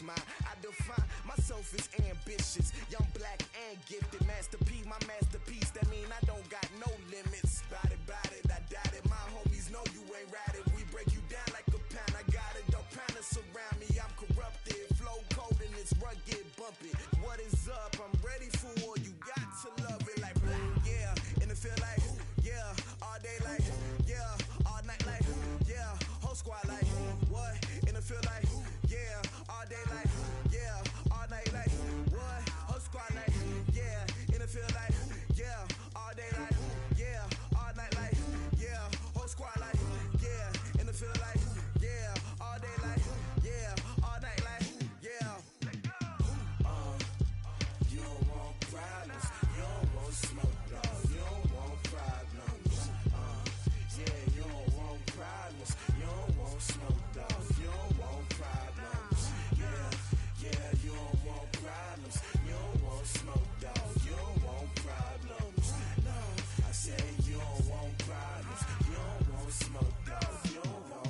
mine. I define myself as ambitious, young, black, and gifted. Master P, my masterpiece. That mean I don't got no limits. Bout it, I doubt it. My homies know you ain't ratted. We break you down like a pound. I got it, don't pound us around me. I'm corrupted, flow cold and it's rugged, bumpy. What is up? I'm ready for war. You got to love it like yeah, and it feel like yeah, all day like yeah, all night like yeah, whole squad like what? And it feel like yeah, all day like yeah, all night like what? Whole squad like yeah, and it feel like yeah, all day like yeah, all night like yeah, whole squad like yeah, and it feel like yeah, all day like yeah, all night like yeah. You don't want problems, you don't want smoke, dog. You don't want problems. Yeah, you don't want problems, you don't want smoke, dog. You don't want problems. Yeah, you don't want problems, you don't want smoke, dog. You don't want problems. No, I said you don't want problems, you don't want smoke, dog. You don't want.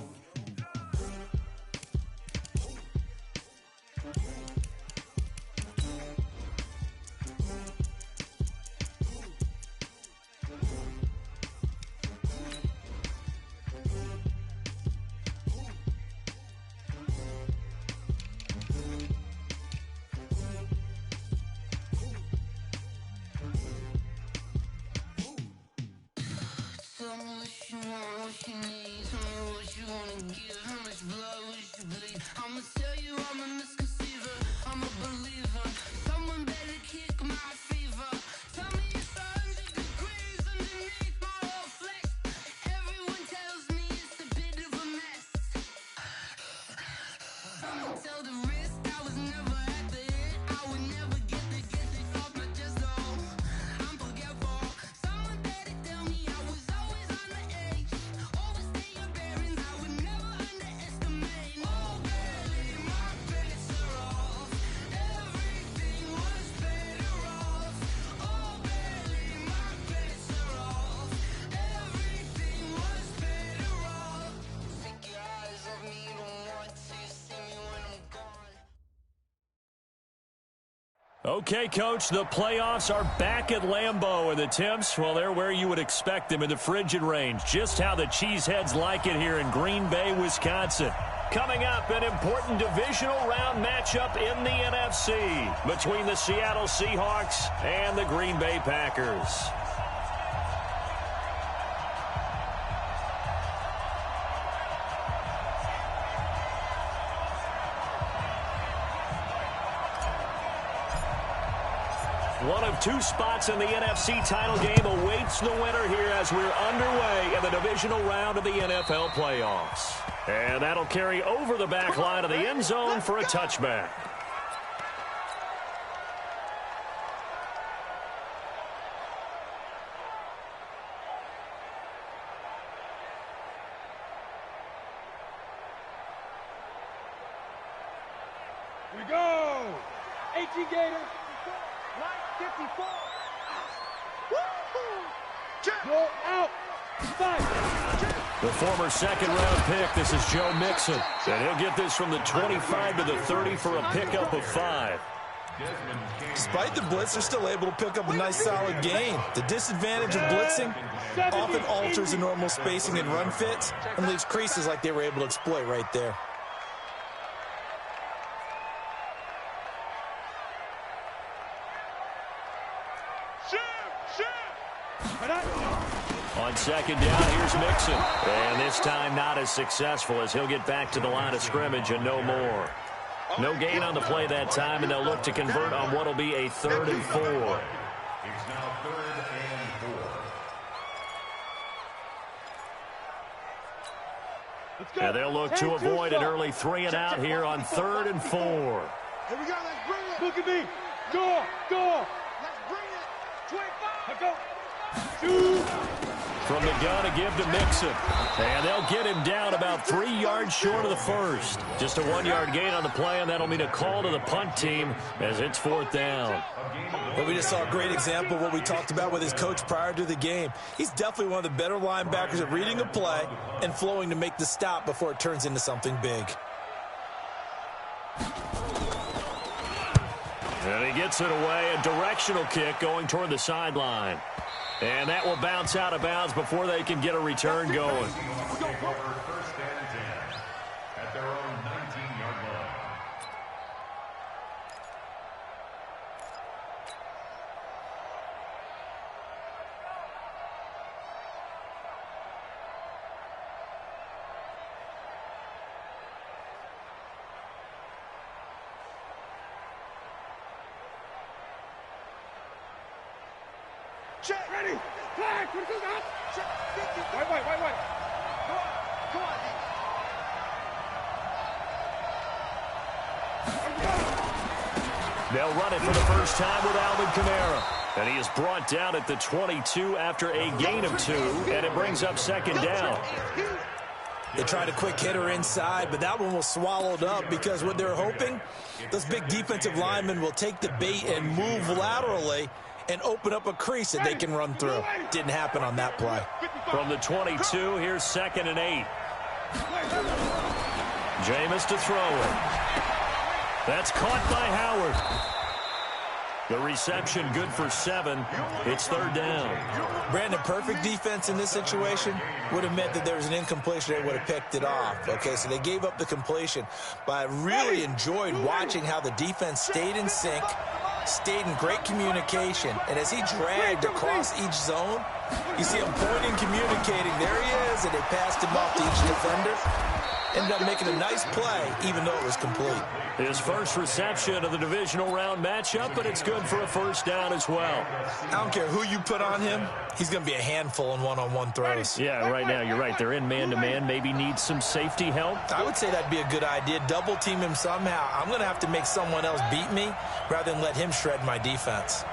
Tell me what you want, what you need. Tell me what you wanna give. How much blood would you bleed? I'ma tell you I'm a misconceiver. I'm a believer. Someone better kick my fever. Tell me it's 100 degrees underneath my whole flesh. Everyone tells me it's a bit of a mess. I'ma tell the risk I was never at the hit. I would never get it off my chest though. I'm forgetful. Someone better tell me I was always on the edge. Overstay your bearings, I would never underestimate. Oh baby, my bets are off. Everything was better off. Oh baby, my bets are off. Everything was better off. Take your eyes off me, you don't want to see me when I'm gone. Okay, Coach, the playoffs are back at Lambeau, and the temps, well, they're where you would expect them in the frigid range. Just how the Cheeseheads like it here in Green Bay, Wisconsin. Coming up, an important divisional round matchup in the NFC between the Seattle Seahawks and the Green Bay Packers. One of two spots in the NFC title game awaits the winner here as we're underway in the divisional round of the NFL playoffs. And that'll carry over the back line of the end zone for a touchback. We go! 18 Gators. 54. Go out. The former second-round pick, this is Joe Mixon. And he'll get this from the 25 to the 30 for a pickup of 5. Despite the blitz, they're still able to pick up a nice, solid gain. The disadvantage of blitzing often alters the normal spacing and run fits and leaves creases like they were able to exploit right there. On second down, here's Mixon. And this time not as successful as he'll get back to the line of scrimmage and no more. No gain on the play that time, and they'll look to convert on what will be a 3rd and 4. It's now 3rd and 4. And they'll look to avoid an early 3 and out here on 3rd and 4. Here we go, let's bring it. Look at me. Door. Let's bring it. 25. Go. Shoot. From the gun to give to Mixon. And they'll get him down about 3 yards short of the first. Just a 1-yard gain on the play, and that'll mean a call to the punt team as it's 4th down. But we just saw a great example of what we talked about with his coach prior to the game. He's definitely one of the better linebackers at reading a play and flowing to make the stop before it turns into something big. And he gets it away, a directional kick going toward the sideline. And that will bounce out of bounds before they can get a return going. First and 10 at their own 19-yard line. Check. Ready. Flag. Check. Wait. Come on. They'll run it for the first time with Alvin Kamara. And he is brought down at the 22 after a gain of 2, and it brings up second down. They tried a quick hitter inside, but that one was swallowed up because what they're hoping, those big defensive linemen will take the bait and move laterally and open up a crease that they can run through. Didn't happen on that play. From the 22, here's 2nd and 8. Jameis to throw it. That's caught by Howard. The reception good for 7. It's 3rd down. Brandon, perfect defense in this situation would have meant that there was an incompletion. They would have picked it off. Okay, so they gave up the completion. But I really enjoyed watching how the defense stayed in sync, stayed in great communication, and as he dragged across each zone, you see him pointing, communicating. There he is, and they passed him off to each defender. Ended up making a nice play, even though it was complete. His first reception of the divisional round matchup, but it's good for a first down as well. I don't care who you put on him, he's going to be a handful in one-on-one throws. Yeah, right now, you're right. They're in man-to-man, maybe need some safety help. I would say that'd be a good idea. Double team him somehow. I'm going to have to make someone else beat me rather than let him shred my defense.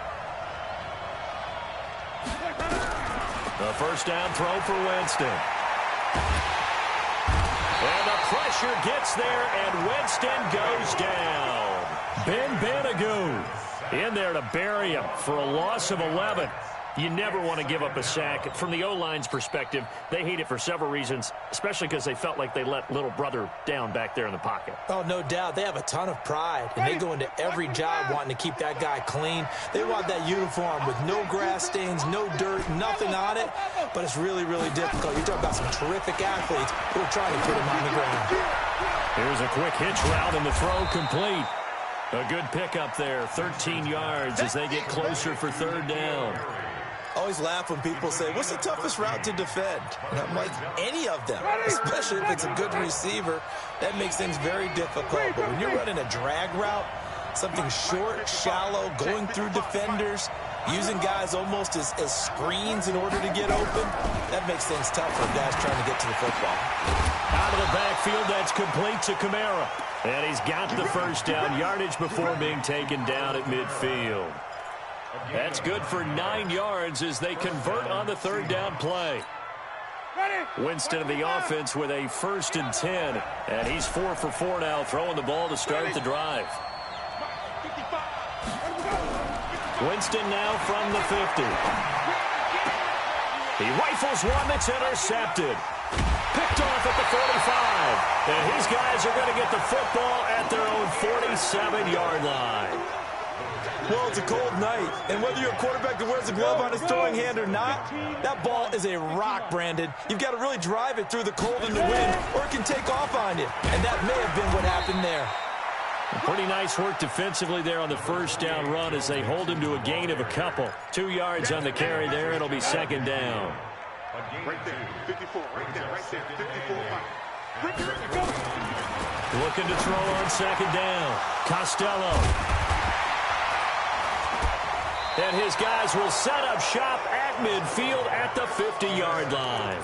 The first down throw for Winston. And the pressure gets there, and Winston goes down. Ben Banogu in there to bury him for a loss of 11. You never want to give up a sack. From the O-line's perspective, they hate it for several reasons, especially because they felt like they let little brother down back there in the pocket. Oh, no doubt. They have a ton of pride, and they go into every job wanting to keep that guy clean. They want that uniform with no grass stains, no dirt, nothing on it, but it's really, really difficult. You're talking about some terrific athletes who are trying to put him on the ground. Here's a quick hitch route, and the throw complete. A good pickup there, 13 yards as they get closer for 3rd down. I always laugh when people say, what's the toughest route to defend? And I'm like, any of them, especially if it's a good receiver. That makes things very difficult. But when you're running a drag route, something short, shallow, going through defenders, using guys almost as screens in order to get open, that makes things tough for guys trying to get to the football. Out of the backfield, that's complete to Kamara. And he's got the first down yardage before being taken down at midfield. That's good for 9 yards as they convert on the 3rd down play. Winston of the offense with a 1st and 10. And he's 4 for 4 now, throwing the ball to start the drive. Winston now from the 50. He rifles one that's intercepted. Picked off at the 45. And his guys are going to get the football at their own 47-yard line. Well, it's a cold night, and whether you're a quarterback that wears a glove on his throwing hand or not, that ball is a rock, Brandon. You've got to really drive it through the cold and the wind, or it can take off on you, and that may have been what happened there. Pretty nice work defensively there on the first down run as they hold him to a gain of a couple. 2 yards on the carry there. It'll be 2nd down. Right there, 54, right there, 54. Looking to throw on 2nd down. Costello. And his guys will set up shop at midfield at the 50-yard line.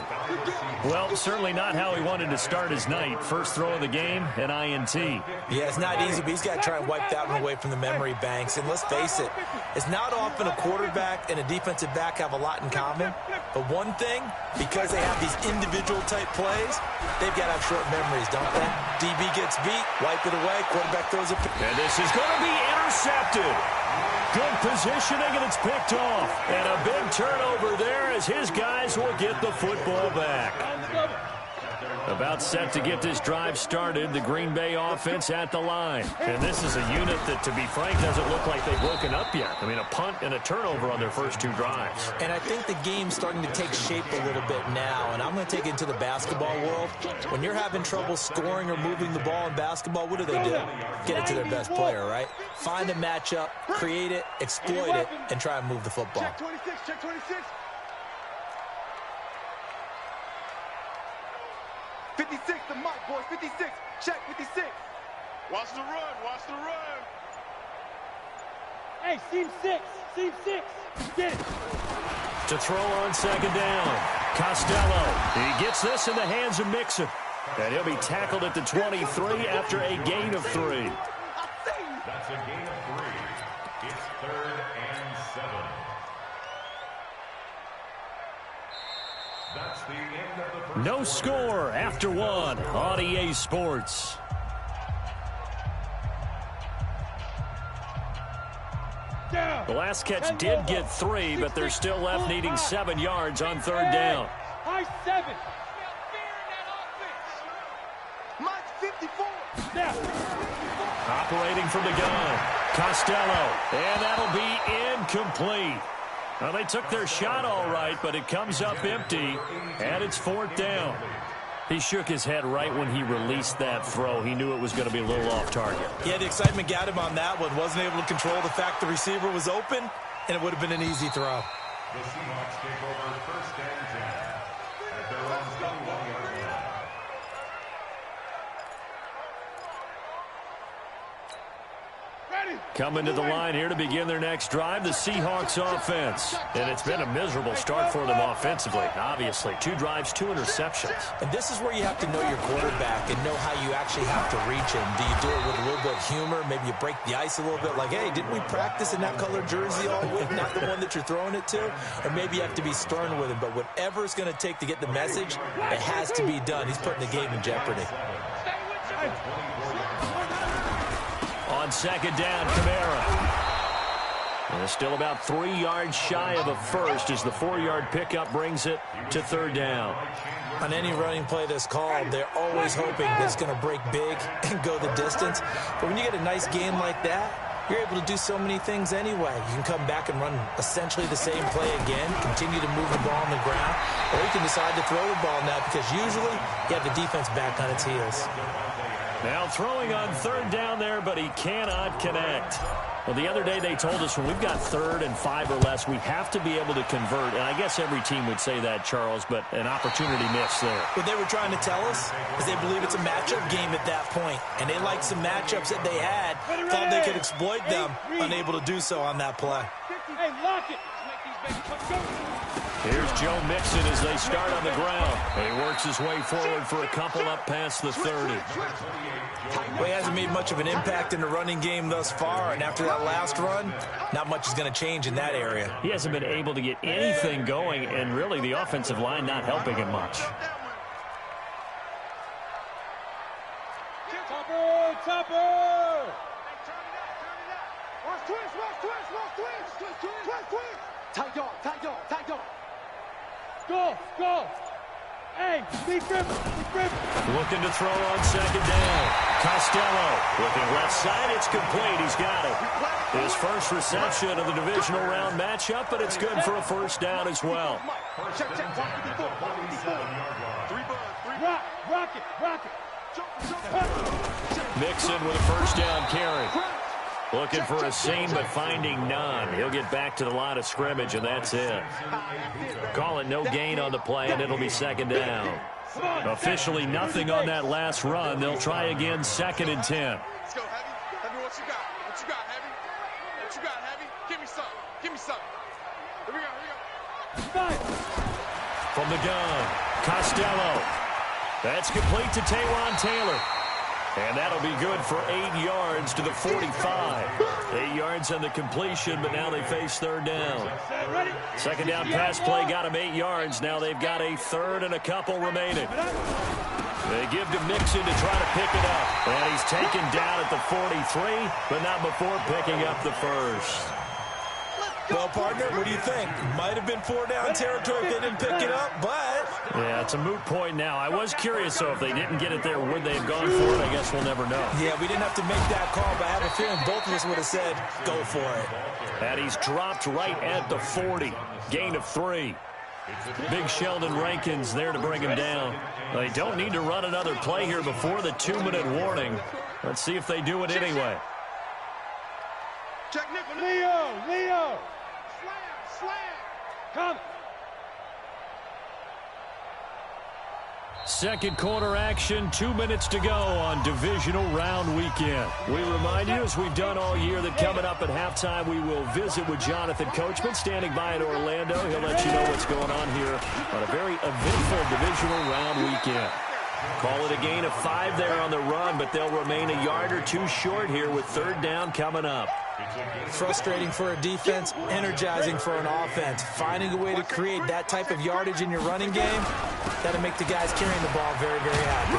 Well, certainly not how he wanted to start his night. First throw of the game, an INT. Yeah, it's not easy, but he's got to try and wipe that one away from the memory banks. And let's face it, it's not often a quarterback and a defensive back have a lot in common. But one thing, because they have these individual-type plays, they've got to have short memories, don't they? DB gets beat, wipe it away, quarterback throws it. And this is going to be intercepted. Good positioning, and it's picked off. And a big turnover there as his guys will get the football back. About set to get this drive started, the Green Bay offense at the line. And this is a unit that, to be frank, doesn't look like they've woken up yet. I mean, a punt and a turnover on their first 2 drives. And I think the game's starting to take shape a little bit now, and I'm going to take it into the basketball world. When you're having trouble scoring or moving the ball in basketball, what do? Get it to their best player, right? Find a matchup, create it, exploit it, and try and move the football. Check 26, check 26. 56, the mark, boys, 56. Check 56. Watch the run, watch the run. Hey, seam 6, get it. To throw on second down, Costello. He gets this in the hands of Mixon. And he'll be tackled at the 23 after a gain of 3. That's a gain of 3. It's 3rd and 7. That's the end of the first. No score after 1 on EA Sports. The last catch did get 3, but they're still left needing 7 yards on 3rd down. High 7. Mike 54. Operating from the gun, Costello, and that'll be incomplete. Well, they took their shot all right, but it comes up empty, and it's 4th down. He shook his head right when he released that throw. He knew it was going to be a little off target. Yeah, the excitement got him on that one. Wasn't able to control the fact the receiver was open, and it would have been an easy throw. The Seahawks take over 1st and 10 at their own 21-yard line. Coming to the line here to begin their next drive, the Seahawks offense. And it's been a miserable start for them offensively, obviously. 2 drives, 2 interceptions. And this is where you have to know your quarterback and know how you actually have to reach him. Do you do it with a little bit of humor? Maybe you break the ice a little bit, like, hey, didn't we practice in that color jersey all week, not the one that you're throwing it to? Or maybe you have to be stern with him. But whatever it's going to take to get the message, it has to be done. He's putting the game in jeopardy. On second down, Kamara. And still about 3 yards shy of a first as the 4-yard pickup brings it to 3rd down. On any running play that's called, they're always hoping that it's going to break big and go the distance. But when you get a nice game like that, you're able to do so many things anyway. You can come back and run essentially the same play again, continue to move the ball on the ground, or you can decide to throw the ball now because usually you have the defense back on its heels. Now throwing on 3rd down there, but he cannot connect. Well, the other day they told us when we've got 3rd and 5 or less, we have to be able to convert. And I guess every team would say that, Charles, but an opportunity missed there. What they were trying to tell us is they believe it's a matchup game at that point. And they liked some matchups that they had, thought they could exploit them, unable to do so on that play. Hey, lock it. Here's Joe Mixon as they start on the ground. He works his way forward for a couple up past the 30. Well, he hasn't made much of an impact in the running game thus far, and after that last run, not much is going to change in that area. He hasn't been able to get anything going, and really the offensive line not helping him much. Topper! Watch twist! Tight yard. Go! Hey, big grip. Looking to throw on second down. Costello looking left side. It's complete. He's got it. His first reception of the divisional round matchup, but it's good for a 1st down as well. Check. 154. Rock it. Mixon with a 1st down carry. Looking for a seam, but finding none. He'll get back to the line of scrimmage, and that's it. Call it no gain on the play, and it'll be 2nd down. Officially nothing on that last run. They'll try again, 2nd and 10. Let's go, Heavy, what you got, Heavy? Give me some. Here we go. From the gun, Costello. That's complete to Taywan Taylor. And that'll be good for 8 yards to the 45. 8 yards on the completion, but now they face 3rd down. 2nd down pass play got them 8 yards. Now they've got a 3rd and a couple remaining. They give to Mixon to try to pick it up. And he's taken down at the 43, but not before picking up the first. Well, partner, what do you think? Might have been 4-down territory if they didn't pick it up, but... Yeah, it's a moot point now. I was curious, though, if they didn't get it there, would they have gone for it? I guess we'll never know. Yeah, we didn't have to make that call, but I have a feeling both of us would have said, go for it. And he's dropped right at the 40. Gain of 3. Big Sheldon Rankins there to bring him down. They don't need to run another play here before the 2-minute warning. Let's see if they do it anyway. Check Leo. Slam. Come. Second quarter action, 2 minutes to go on divisional round weekend. We remind you, as we've done all year, that coming up at halftime, we will visit with Jonathan Coachman, standing by in Orlando. He'll let you know what's going on here on a very eventful divisional round weekend. Call it a gain of 5 there on the run, but they'll remain a yard or 2 short here with 3rd down coming up. Frustrating for a defense, energizing for an offense. Finding a way to create that type of yardage in your running game, that'll make the guys carrying the ball very, very happy.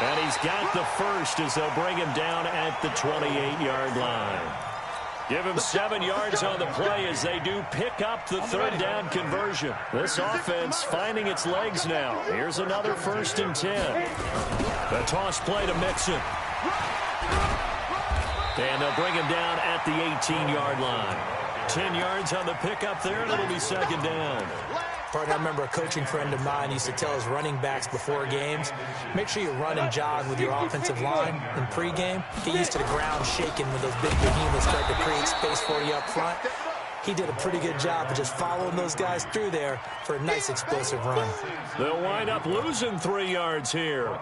And he's got the first as they'll bring him down at the 28-yard line. Give him 7 yards on the play as they do pick up the 3rd down conversion. This offense finding its legs now. Here's another 1st and 10. The toss play to Mixon. And they'll bring him down at the 18-yard line. 10 yards on the pickup there, and it'll be 2nd down. Partner, I remember a coaching friend of mine used to tell his running backs before games, make sure you run and jog with your offensive line in pregame. Get used to the ground shaking when those big behemoths start to create space for you up front. He did a pretty good job of just following those guys through there for a nice explosive run. They'll wind up losing 3 yards here.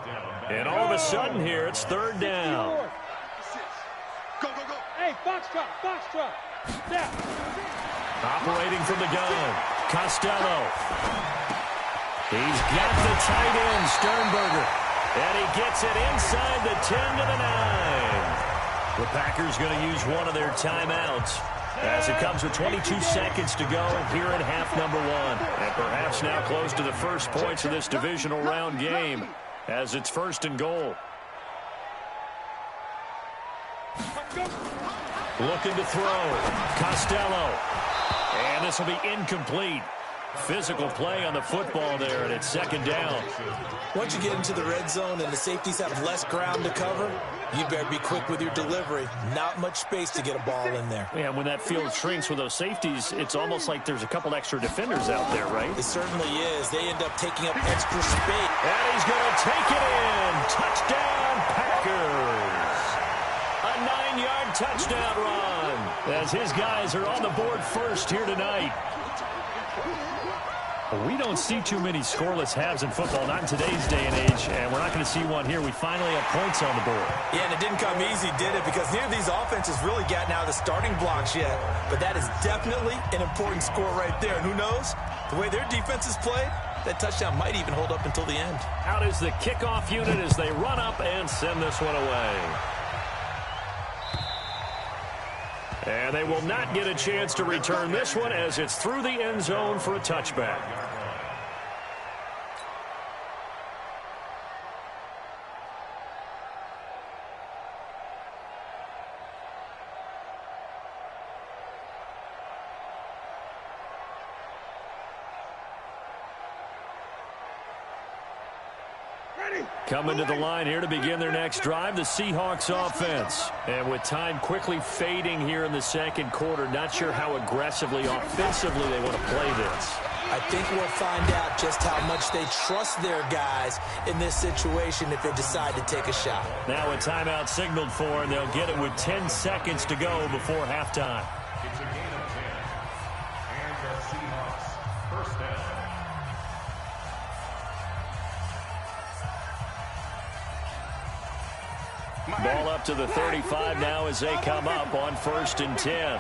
And all of a sudden here, it's 3rd down. Go. Hey, box drop. Step. Operating from the gun, Costello. He's got the tight end, Sternberger. And he gets it inside the 10 to the 9. The Packers going to use one of their timeouts as it comes with 22 seconds to go here in half number 1. And perhaps now close to the first points of this divisional round game as it's 1st and goal. Looking to throw. Costello. And this will be incomplete. Physical play on the football there, and it's 2nd down. Once you get into the red zone and the safeties have less ground to cover, you better be quick with your delivery. Not much space to get a ball in there. Yeah, when that field shrinks with those safeties, it's almost like there's a couple extra defenders out there, right? It certainly is. They end up taking up extra space. And he's going to take it in. Touchdown, Packers. A 9-yard touchdown run as his guys are on the board first here tonight. We don't see too many scoreless halves in football, not in today's day and age, and we're not going to see one here. We finally have points on the board. Yeah, and it didn't come easy, did it? Because neither of these offenses really gotten out of the starting blocks yet. But that is definitely an important score right there. And who knows? The way their defense is played, that touchdown might even hold up until the end. Out is the kickoff unit as they run up and send this one away. And they will not get a chance to return this one as it's through the end zone for a touchback. Coming to the line here to begin their next drive, the Seahawks offense. And with time quickly fading here in the second quarter, not sure how aggressively, offensively they want to play this. I think we'll find out just how much they trust their guys in this situation if they decide to take a shot. Now a timeout signaled for, and they'll get it with 10 seconds to go before halftime. It's a gain of 10. And the Seahawks, 1st down. Ball up to the 35 now as they come up on 1st and 10.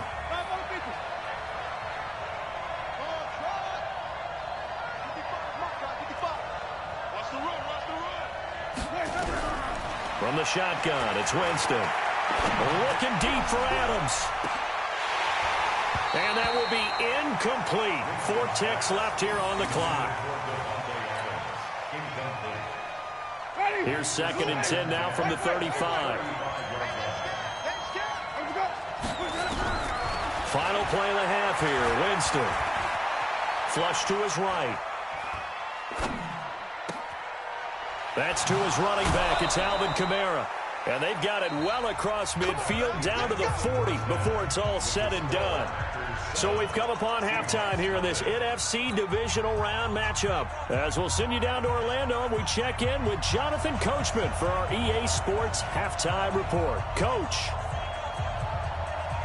From the shotgun, it's Winston. Looking deep for Adams. And that will be incomplete. 4 ticks left here on the clock. Here's 2nd and 10 now from the 35. Final play of the half here. Winston. Flush to his right. That's to his running back. It's Alvin Kamara. And they've got it well across midfield down to the 40 before it's all said and done. So we've come upon halftime here in this NFC Divisional Round matchup. As we'll send you down to Orlando, we check in with Jonathan Coachman for our EA Sports Halftime Report. Coach.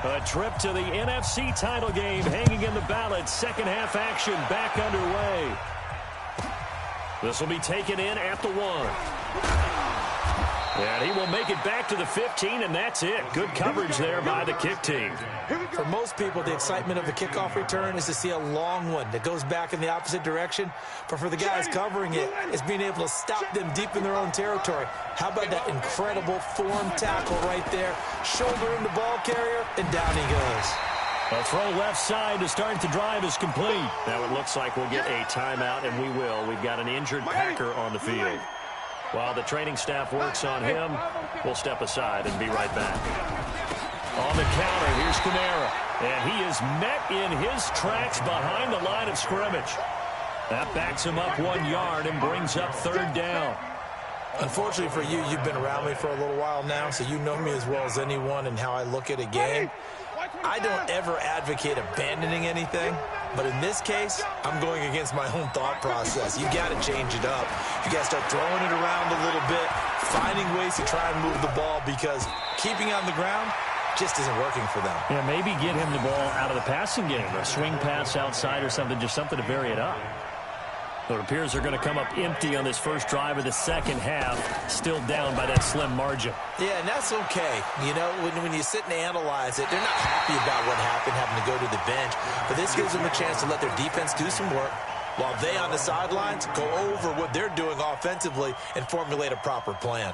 A trip to the NFC title game hanging in the balance. Second half action back underway. This will be taken in at the 1. And he will make it back to the 15, and that's it. Good coverage there by the kick team. For most people, the excitement of a kickoff return is to see a long one that goes back in the opposite direction. But for the guys covering it, it's being able to stop them deep in their own territory. How about that incredible form tackle right there? Shoulder in the ball carrier, and down he goes. A throw left side to start the drive is complete. Now it looks like we'll get a timeout, and we will. We've got an injured Packer on the field. While the training staff works on him, we'll step aside and be right back. On the counter, here's Kamara. And he is met in his tracks behind the line of scrimmage. That backs him up 1 yard and brings up third down. Unfortunately for you, you've been around me for a little while now, so you know me as well as anyone and how I look at a game. I don't ever advocate abandoning anything, but in this case, I'm going against my own thought process. You got to change it up. You got to start throwing it around a little bit, finding ways to try and move the ball, because keeping on the ground just isn't working for them. Yeah, maybe get him the ball out of the passing game, a swing pass outside or something, just something to vary it up. So it appears they're going to come up empty on this first drive of the second half, still down by that slim margin. Yeah, and that's okay. You know, when you sit and analyze it, they're not happy about what happened, having to go to the bench. But this gives them a chance to let their defense do some work while they on the sidelines go over what they're doing offensively and formulate a proper plan.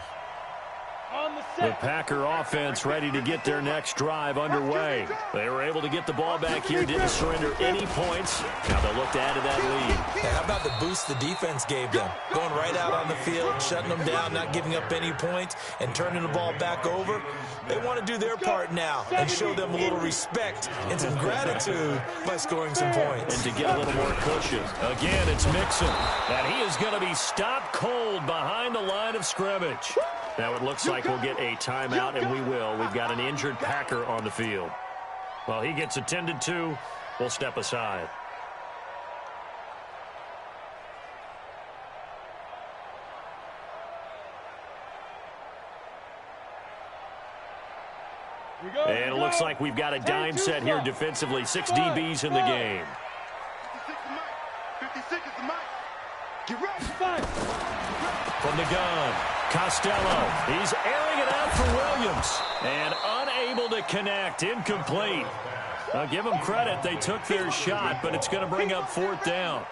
The Packer offense ready to get their next drive underway. They were able to get the ball back here, didn't surrender any points. Now they'll look to add to that lead. Yeah, how about the boost the defense gave them? Going right out on the field, shutting them down, not giving up any points, and turning the ball back over. They want to do their part now and show them a little respect and some gratitude by scoring some points. And to get a little more cushion. Again, it's Mixon. And he is going to be stopped cold behind the line of scrimmage. Now it looks like we'll get a timeout, and we will. We've got an injured Packer on the field. While he gets attended to, we'll step aside. And it looks like we've got a dime set here defensively. 6 DBs in the game. 56 is the mic. Get ready. From the gun, Costello. He's airing it out for Williams. And unable to connect. Incomplete. I'll give them credit. They took their shot, but it's going to bring up fourth down.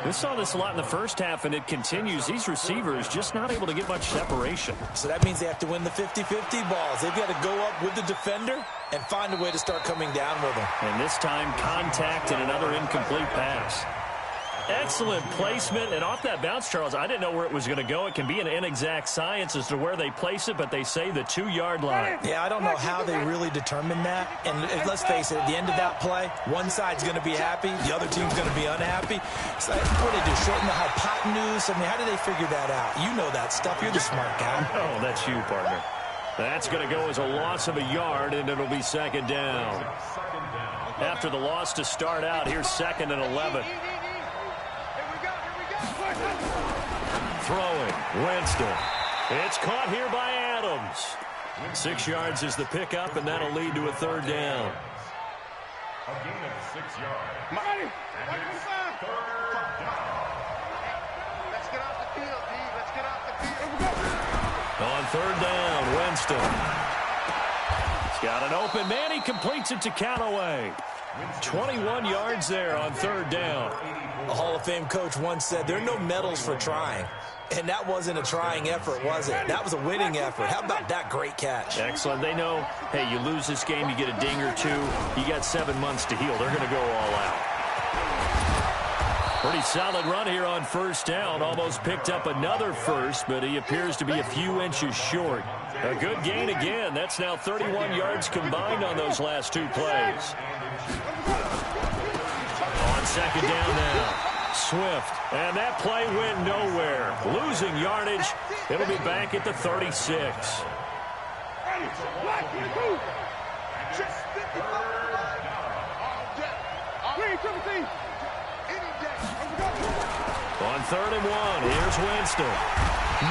We saw this a lot in the first half, and it continues. These receivers just not able to get much separation. So that means they have to win the 50-50 balls. They've got to go up with the defender and find a way to start coming down with them. And this time, contact and another incomplete pass. Excellent placement, and off that bounce, Charles, I didn't know where it was going to go. It can be an inexact science as to where they place it, but they say the 2-yard line. Yeah, I don't know how they really determine that. And let's face it, at the end of that play, one side's going to be happy, the other team's going to be unhappy. It's like, what do they do, shorten the hypotenuse? I mean, how do they figure that out? You know that stuff. You're the smart guy. Oh, that's you, partner. That's going to go as a loss of a yard, and it'll be second down. After the loss to start out, here's 2nd and 11. Throwing, Winston. It's caught here by Adams. 6 yards is the pickup, and that'll lead to a third down. A gain of 6 yards. Marty, Let's get off the field, D. Let's get off the field. On third down, Winston. He's got an open man. He completes it to Callaway. 21 yards there on third down. A Hall of Fame coach once said, there are no medals for trying. And that wasn't a trying effort, was it? That was a winning effort. How about that great catch? Excellent. They know, hey, you lose this game, you get a ding or two. You got 7 months to heal. They're going to go all out. Pretty solid run here on first down. Almost picked up another first, but he appears to be a few inches short. A good gain again. That's now 31 yards combined on those last two plays. On second down now. Swift, and that play went nowhere. Losing yardage. It'll be back at the 36. On 3rd and 1, here's Winston.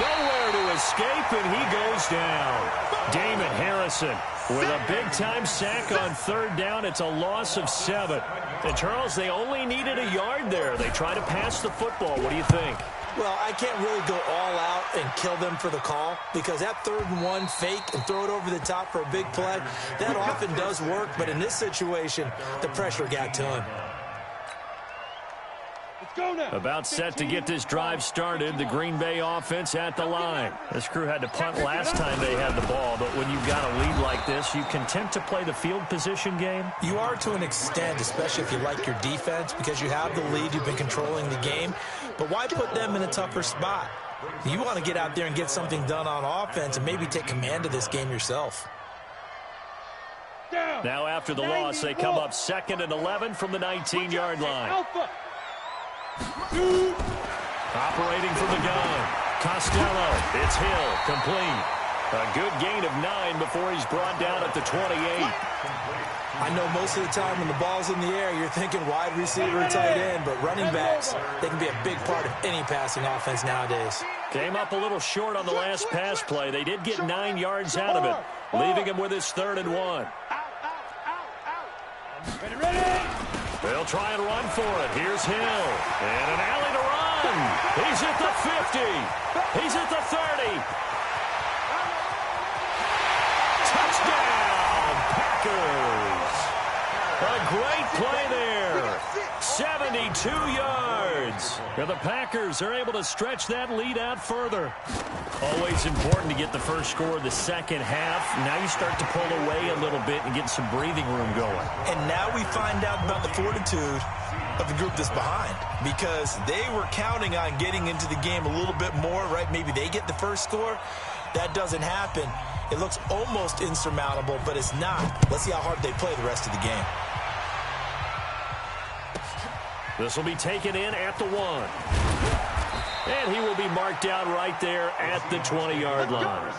Nowhere to escape, and he goes down. Damon Harrison with a big-time sack on 3rd down. It's a loss of 7. And, Charles, they only needed a yard there. They try to pass the football. What do you think? Well, I can't really go all out and kill them for the call because that 3rd and 1 fake and throw it over the top for a big play, that often does work. But in this situation, the pressure got to him. About set to get this drive started. The Green Bay offense at the line. This crew had to punt last time they had the ball, but when you've got a lead like this, you content to play the field position game? You are to an extent, especially if you like your defense, because you have the lead, you've been controlling the game. But why put them in a tougher spot? You want to get out there and get something done on offense and maybe take command of this game yourself. Now after the loss, they come up 2nd and 11 from the 19-yard line. Operating from the gun. Costello. It's Hill. Complete. A good gain of 9 before he's brought down at the 28. I know most of the time when the ball's in the air, you're thinking wide receiver, tight end, but running backs, they can be a big part of any passing offense nowadays. Came up a little short on the last pass play. They did get 9 yards out of it, leaving him with his 3rd and 1. They'll try and run for it. Here's Hill. And an alley to run. He's at the 50. He's at the 30. Touchdown, Packers. A great play there. 72 yards. And the Packers are able to stretch that lead out further. Always important to get the first score of the second half. Now you start to pull away a little bit and get some breathing room going. And now we find out about the fortitude of the group that's behind, because they were counting on getting into the game a little bit more, right? Maybe they get the first score. That doesn't happen. It looks almost insurmountable, but it's not. Let's see how hard they play the rest of the game. This will be taken in at the 1. And he will be marked out right there at the 20-yard line.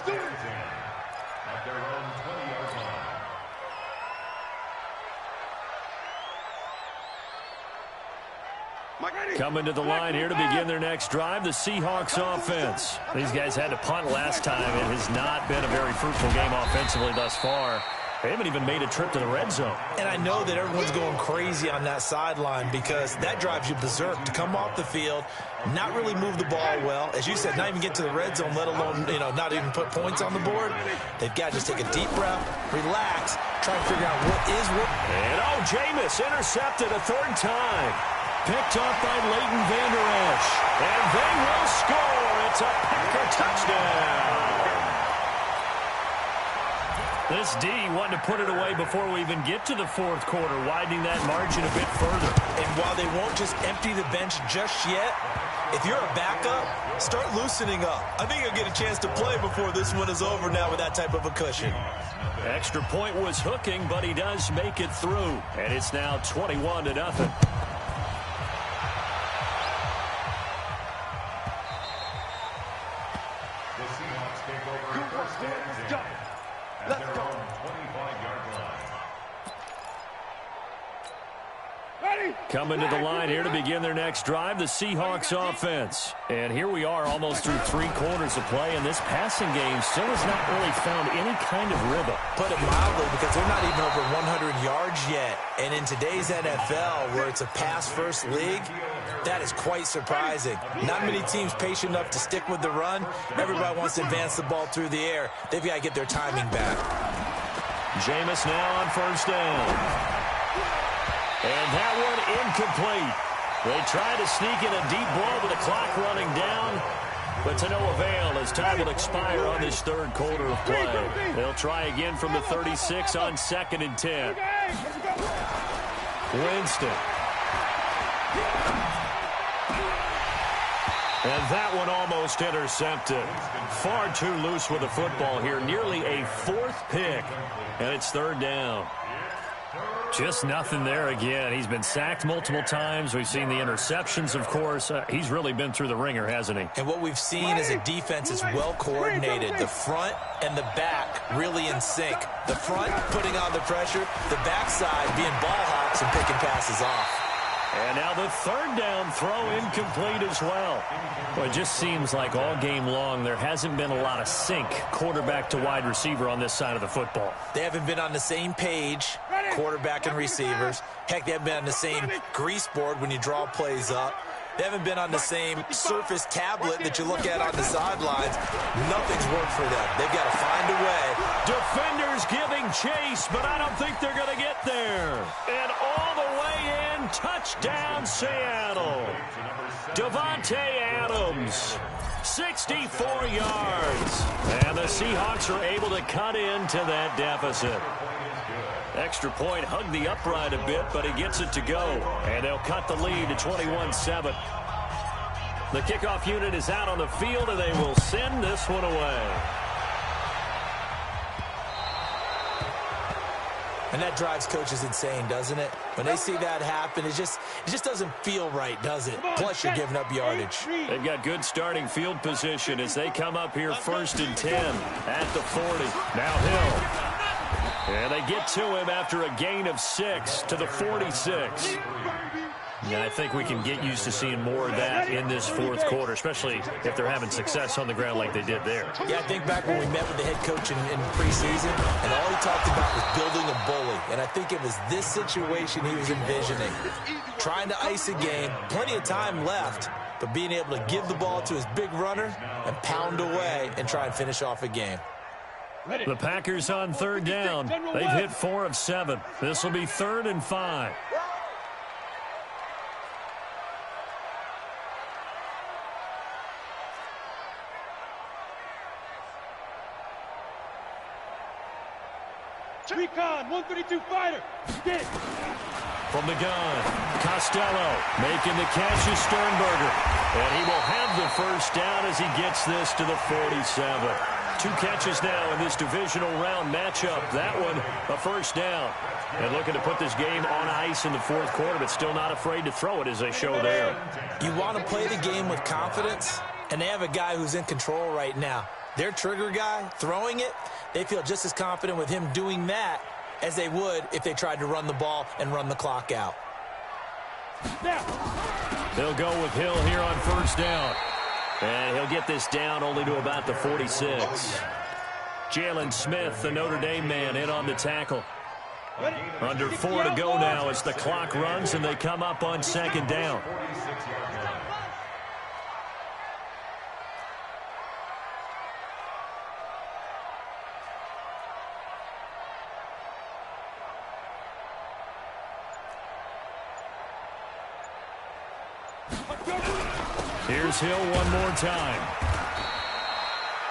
Coming to the line here to begin their next drive, the Seahawks offense. These guys had to punt last time. It has not been a very fruitful game offensively thus far. They haven't even made a trip to the red zone. And I know that everyone's going crazy on that sideline because that drives you berserk to come off the field, not really move the ball well. As you said, not even get to the red zone, let alone, not even put points on the board. They've got to just take a deep breath, relax, try to figure out what is what. And, Jameis intercepted a 3rd time. Picked off by Leighton Vander Esch. And they will score. It's a Packer touchdown. This D wanted to put it away before we even get to the 4th quarter, widening that margin a bit further. And while they won't just empty the bench just yet, if you're a backup, start loosening up. I think you'll get a chance to play before this one is over now with that type of a cushion. Extra point was hooking, but he does make it through. And it's now 21-0. Let's go. 25-yard line. Coming to the line here to begin their next drive, the Seahawks offense. And here we are almost through 3 quarters of play, and this passing game still has not really found any kind of rhythm. Put it mildly, because they're not even over 100 yards yet. And in today's NFL, where it's a pass-first league, that is quite surprising. Not many teams patient enough to stick with the run. Everybody wants to advance the ball through the air. They've got to get their timing back. Jameis now on 1st down. And that one incomplete. They try to sneak in a deep ball with the clock running down, but to no avail as time will expire on this 3rd quarter of play. They'll try again from the 36 on 2nd and 10. Winston. And that one almost intercepted. Far too loose with the football here. Nearly a fourth pick. And it's third down. Just nothing there again. He's been sacked multiple times. We've seen the interceptions, of course. He's really been through the ringer, hasn't he? And what we've seen is a defense is well coordinated. The front and the back really in sync. The front putting on the pressure. The backside being ball hawks and picking passes off. And now the third down throw incomplete as well. Well, it just seems like all game long there hasn't been a lot of sync quarterback to wide receiver on this side of the football. They haven't been on the same page, quarterback and receivers. Heck, they haven't been on the same grease board when you draw plays up. They haven't been on the same surface tablet that you look at on the sidelines. Nothing's worked for them. They've got to find a way. Defenders giving chase, but I don't think they're going to get there. And all the way in, touchdown Seattle. Davante Adams, 64 yards. And the Seahawks are able to cut into that deficit. Extra point hugged the upright a bit, but he gets it to go. And they'll cut the lead to 21-7. The kickoff unit is out on the field, and they will send this one away. And that drives coaches insane, doesn't it? When they see that happen, it just doesn't feel right, does it? Plus, you're giving up yardage. They've got good starting field position as they come up here 1st and 10 at the 40. Now Hill. And they get to him after a gain of 6 to the 46. Yeah, I think we can get used to seeing more of that in this fourth quarter, especially if they're having success on the ground like they did there. Yeah, I think back when we met with the head coach in preseason, and all he talked about was building a bully. And I think it was this situation he was envisioning. Trying to ice a game, plenty of time left, but being able to give the ball to his big runner and pound away and try and finish off a game. The Packers on third down. They've hit 4 of 7. This will be 3rd and 5. Recon, 132 fighter. Get. From the gun, Costello making the catch is Sternberger. And he will have the first down as he gets this to the 47. 2 catches now in this divisional round matchup. That one, a first down. And looking to put this game on ice in the fourth quarter, but still not afraid to throw it as they show there. You want to play the game with confidence, and they have a guy who's in control right now. Their trigger guy, throwing it, they feel just as confident with him doing that as they would if they tried to run the ball and run the clock out. They'll go with Hill here on first down. And he'll get this down only to about the 46. Jalen Smith, the Notre Dame man, in on the tackle. Under 4 to go now as the clock runs and they come up on 2nd down. Here's Hill one more time.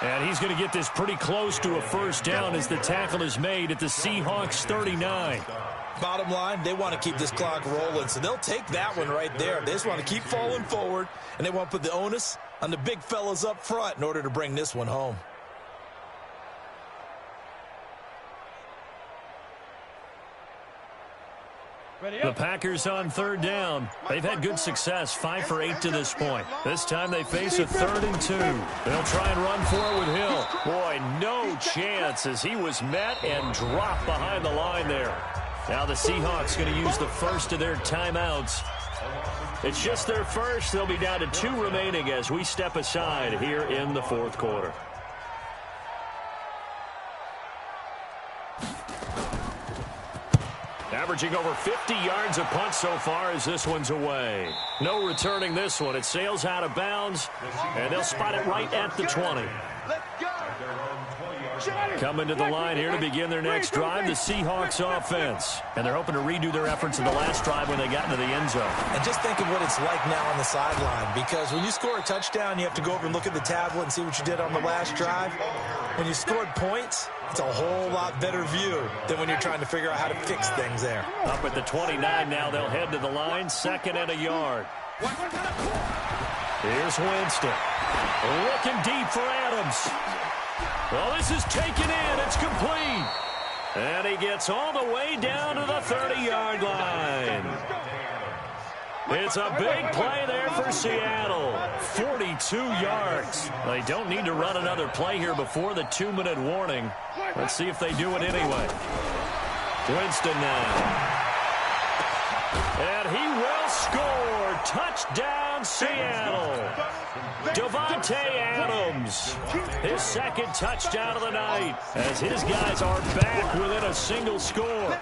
And he's going to get this pretty close to a first down as the tackle is made at the Seahawks 39. Bottom line, they want to keep this clock rolling, so they'll take that one right there. They just want to keep falling forward, and they want to put the onus on the big fellas up front in order to bring this one home. The Packers on third down. They've had good success, 5 for 8 to this point. This time they face a 3rd and 2. They'll try and run for it with Hill. Boy, no chance as he was met and dropped behind the line there. Now the Seahawks going to use the first of their timeouts. It's just their first. They'll be down to 2 remaining as we step aside here in the fourth quarter. Averaging over 50 yards a punt so far as this one's away. No returning this one. It sails out of bounds, and they'll spot it right at the 20. Coming to the line here to begin their next drive, the Seahawks offense. And they're hoping to redo their efforts in the last drive when they got into the end zone. And just think of what it's like now on the sideline, because when you score a touchdown, you have to go over and look at the tablet and see what you did on the last drive. When you scored points, it's a whole lot better view than when you're trying to figure out how to fix things there. Up at the 29 now, they'll head to the line, 2nd and a yard. Here's Winston. Looking deep for Adams. Well, this is taken in. It's complete. And he gets all the way down to the 30-yard line. It's a big play there for Seattle. 42 yards. They don't need to run another play here before the 2-minute warning. Let's see if they do it anyway. Winston now. And he will score. Touchdown, Seattle. Davante Adams. His second touchdown of the night as his guys are back within a single score.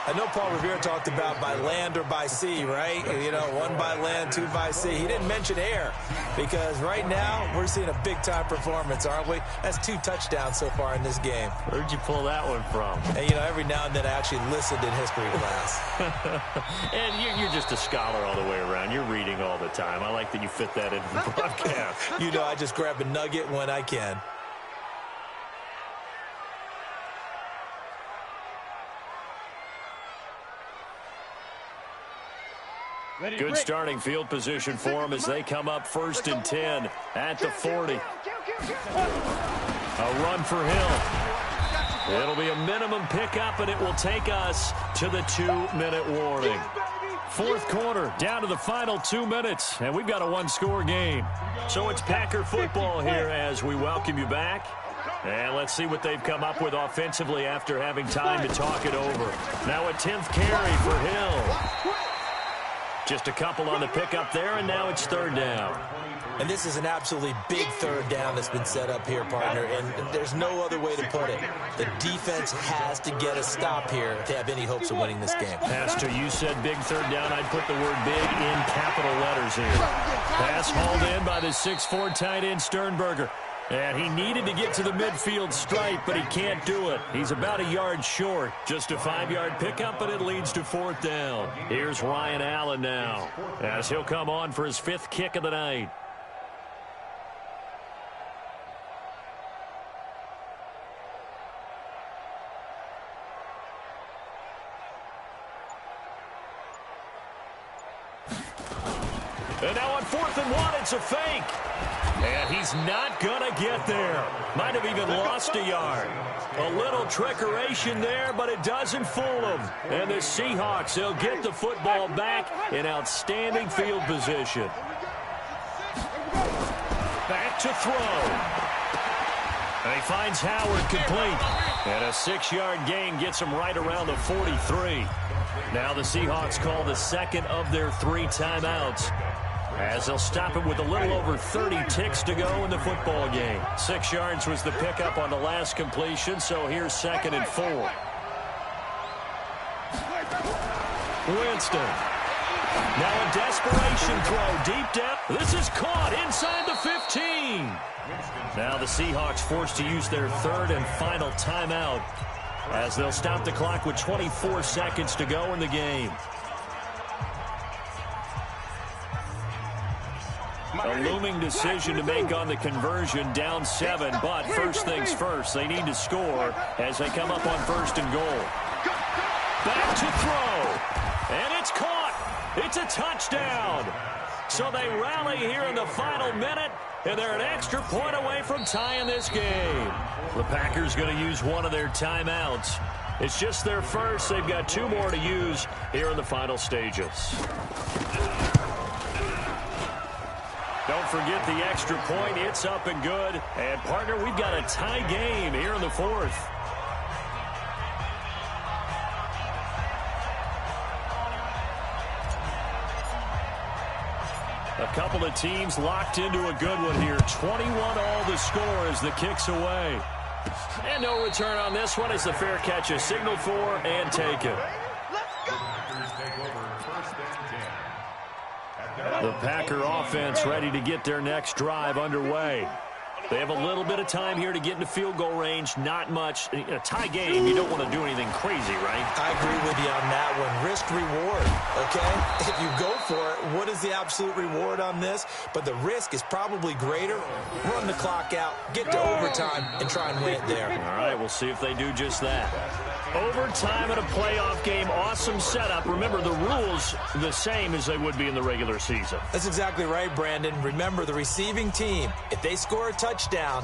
I know Paul Revere talked about by land or by sea, right? You know, one by land, two by sea. He didn't mention air because right now we're seeing a big-time performance, aren't we? That's 2 touchdowns so far in this game. Where'd you pull that one from? And, you know, every now and then I actually listened in history class. And you're just a scholar all the way around. You're reading all the time. I like that you fit that into the broadcast. You know, I just grab a nugget when I can. Good starting field position for them as they come up 1st and 10 at the 40. A run for Hill. It'll be a minimum pickup, and it will take us to the 2-minute warning. 4th quarter, down to the final 2 minutes, and we've got a 1-score game. So it's Packer football here as we welcome you back. And let's see what they've come up with offensively after having time to talk it over. Now a 10th carry for Hill. Just a couple on the pickup there, and now it's 3rd down. And this is an absolutely big 3rd down that's been set up here, partner, and there's no other way to put it. The defense has to get a stop here to have any hopes of winning this game. Pastor, you said big 3rd down. I'd put the word big in capital letters here. Pass hauled in by the 6'4" tight end Sternberger. And he needed to get to the midfield stripe, but he can't do it. He's about a yard short. Just a 5-yard pickup, but it leads to 4th down. Here's Ryan Allen now as he'll come on for his 5th kick of the night. And now on 4th and 1, it's a fake. And he's not going to get there. Might have even lost a yard. A little trickeration there, but it doesn't fool him. And the Seahawks, they'll get the football back in outstanding field position. Back to throw. And he finds Howard complete. And a 6-yard gain gets him right around the 43. Now the Seahawks call the second of their 3 timeouts, as they'll stop it with a little over 30 ticks to go in the football game. 6 yards was the pickup on the last completion, so here's 2nd and 4. Winston. Now a desperation throw deep down. This is caught inside the 15. Now the Seahawks forced to use their 3rd and final timeout, as they'll stop the clock with 24 seconds to go in the game. A looming decision to make on the conversion, down 7, but first things first, they need to score as they come up on 1st and goal. Back to throw, and it's caught. It's a touchdown. So they rally here in the final minute, and they're an extra point away from tying this game. The Packers going to use one of their timeouts. It's just their first. They've got 2 more to use here in the final stages. Don't forget the extra point. It's up and good. And, partner, we've got a tie game here in the 4th. A couple of teams locked into a good one here. 21 all the score as the kick's away. And no return on this one as the fair catch is signaled for and taken. The Packer offense ready to get their next drive underway. They have a little bit of time here to get into field goal range. Not much. In a tie game, you don't want to do anything crazy, right? I agree with you on that one. Risk reward, okay? If you go for it, what what is the absolute reward on this, but the risk is probably greater. Run the clock out, get to overtime, and try and win it there. All right, we'll see if they do just that. Overtime in a playoff game, awesome setup. Remember, the rules the same as they would be in the regular season. That's exactly right, Brandon. Remember, the receiving team, if they score a touchdown,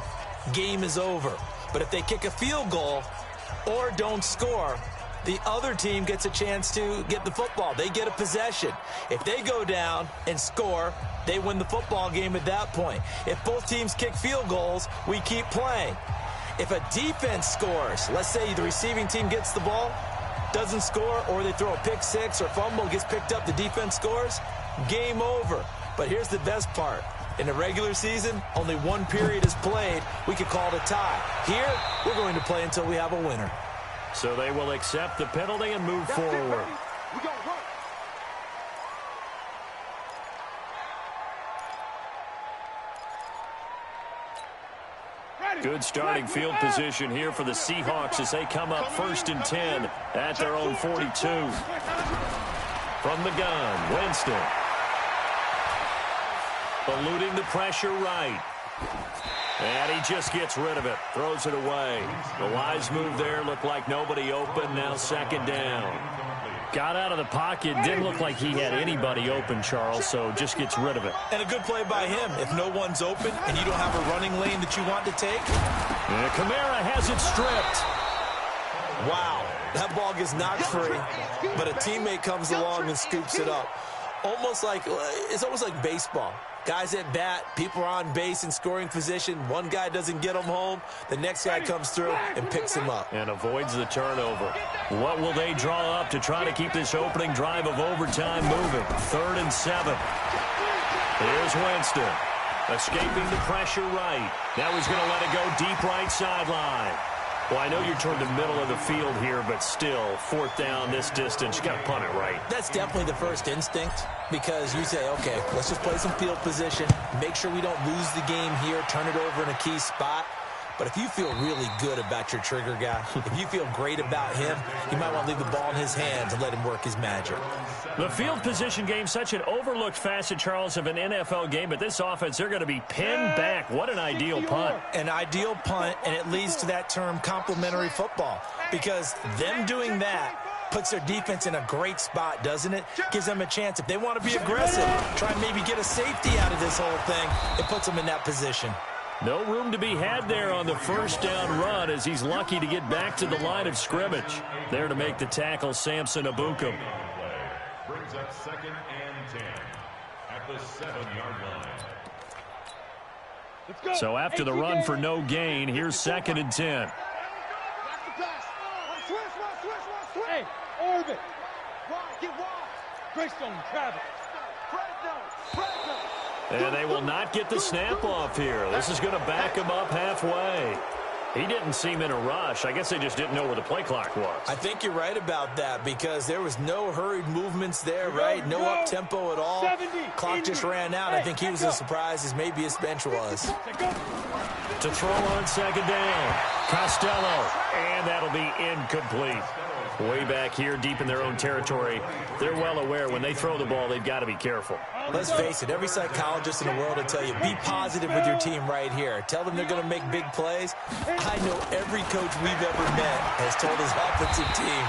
game is over. But if they kick a field goal or don't score, the other team gets a chance to get the football. They get a possession. If they go down and score, they win the football game at that point. If both teams kick field goals, we keep playing. If a defense scores, let's say the receiving team gets the ball, doesn't score, or they throw a pick six or fumble, gets picked up, the defense scores, game over. But here's the best part. In the regular season, only one period is played. We could call it a tie. Here, we're going to play until we have a winner. So they will accept the penalty and move forward. We gonna run. Good starting field position here for the Seahawks as they come up 1st and 10 at their own 42. From the gun, Winston. Eluding the pressure right. And he just gets rid of it, throws it away. The wise move there, looked like nobody open, now 2nd down. Got out of the pocket, didn't look like he had anybody open, Charles, so just gets rid of it. And a good play by him. If no one's open and you don't have a running lane that you want to take. And Kamara has it stripped. Wow, that ball gets knocked free, but a teammate comes along and scoops it up. It's almost like baseball. Guys at bat, people are on base in scoring position. One guy doesn't get him home. The next guy comes through and picks him up. And avoids the turnover. What will they draw up to try to keep this opening drive of overtime moving? 3rd and 7. Here's Winston. Escaping the pressure right. Now he's going to let it go deep right sideline. Well, I know you're toward the middle of the field here, but still, 4th down this distance, you got to punt it right. That's definitely the first instinct because you say, okay, let's just play some field position, make sure we don't lose the game here, turn it over in a key spot. But if you feel really good about your trigger guy, if you feel great about him, you might want to leave the ball in his hands and let him work his magic. The field position game, such an overlooked facet, Charles, of an NFL game, but this offense, they're going to be pinned back. What an ideal punt. An ideal punt, and it leads to that term complementary football because them doing that puts their defense in a great spot, doesn't it? Gives them a chance. If they want to be aggressive, try and maybe get a safety out of this whole thing, it puts them in that position. No room to be had there on the 1st down run as he's lucky to get back to the line of scrimmage. There to make the tackle, Samson Abukum. Brings up 2nd and 10 at the 7-yard line. Let's go. So after the run for no gain, here's 2nd and 10. Hey, orbit. Wide, get wide. Greystone, Travis. And they will not get the snap off here. This is going to back him up halfway. He didn't seem in a rush. I guess they just didn't know where the play clock was. I think you're right about that because there was no hurried movements there, right? No up-tempo at all. Clock just ran out. I think he was as surprised as maybe his bench was. To throw on 2nd down, Costello. And that'll be incomplete. Way back here, deep in their own territory, they're well aware when they throw the ball, they've got to be careful. Let's face it, every psychologist in the world will tell you, be positive with your team right here. Tell them they're going to make big plays. I know every coach we've ever met has told his offensive team,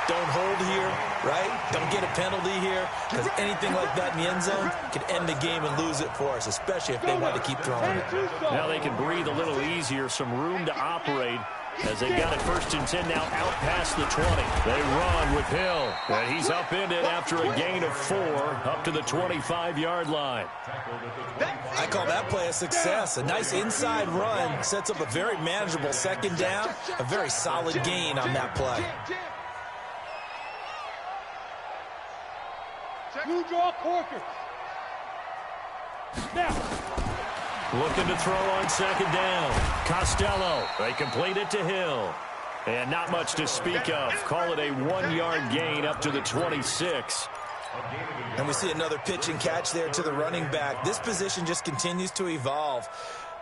don't hold here, right? Don't get a penalty here, because anything like that in the end zone could end the game and lose it for us, especially if they want to keep throwing it. Now they can breathe a little easier, some room to operate as they've got it 1st and 10 now out past the 20. They run with Hill, and he's upended after a gain of 4 up to the 25-yard line. I call that play a success. A nice inside run sets up a very manageable 2nd down, a very solid gain on that play. You draw Corker. Now. Looking to throw on 2nd down. Costello. They complete it to Hill. And not much to speak of. Call it a 1-yard gain up to the 26. And we see another pitch and catch there to the running back. This position just continues to evolve.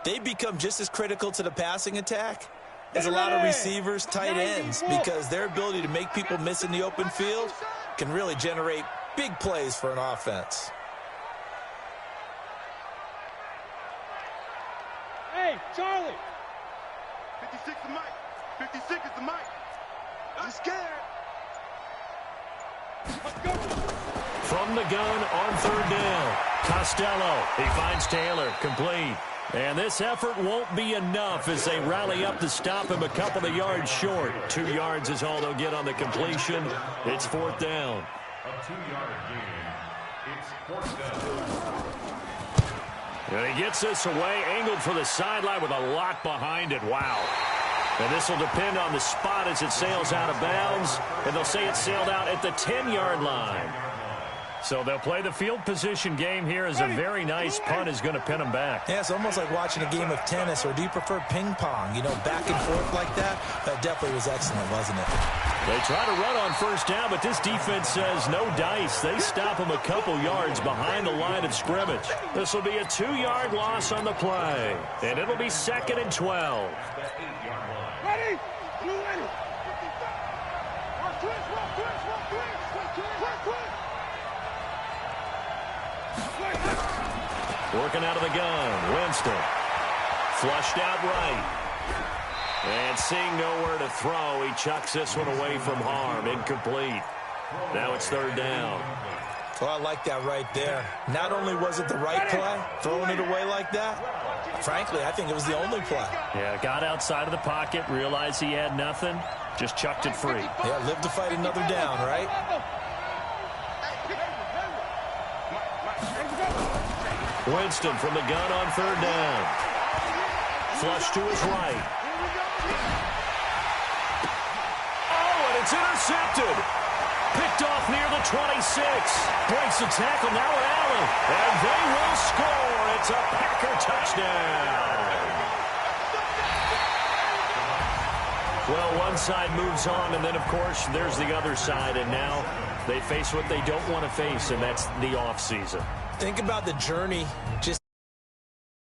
They become just as critical to the passing attack as a lot of receivers, tight ends, because their ability to make people miss in the open field can really generate big plays for an offense. Hey, Charlie. 56 is the mic. 56 is the mic. I'm scared. Let's go. From the gun on third down. Costello. He finds Taylor. Complete. And this effort won't be enough as they rally up to stop him a couple of yards short. 2 yards is all they'll get on the completion. It's fourth down. A 2-yard gain. It's fourth down. And he gets this away, angled for the sideline with a lot behind it. Wow. And this will depend on the spot as it sails out of bounds. And they'll say it sailed out at the 10-yard line. So they'll play the field position game here as a very nice punt is going to pin them back. Yeah, it's almost like watching a game of tennis, or do you prefer ping pong? You know, back and forth like that? That definitely was excellent, wasn't it? They try to run on first down, but this defense says no dice. They stop them a couple yards behind the line of scrimmage. This will be a 2-yard loss on the play, and it'll be 2nd and 12. Ready? You ready? Watch twist, watch twist, watch twist, watch twist, watch twist. Working out of the gun, Winston. Flushed out right. And seeing nowhere to throw, he chucks this one away from harm. Incomplete. Now it's third down. Well, I like that right there. Not only was it the right play, throwing it away like that, frankly, I think it was the only play. Yeah, got outside of the pocket, realized he had nothing, just chucked it free. Yeah, live to fight another down, right? Winston from the gun on third down. Flush to his right. Oh, and it's intercepted. Picked off near the 26. Breaks the tackle, now Allen. And they will score. It's a Packer touchdown. Well, one side moves on, and then, of course, there's the other side. And now they face what they don't want to face, and that's the offseason. Think about the journey just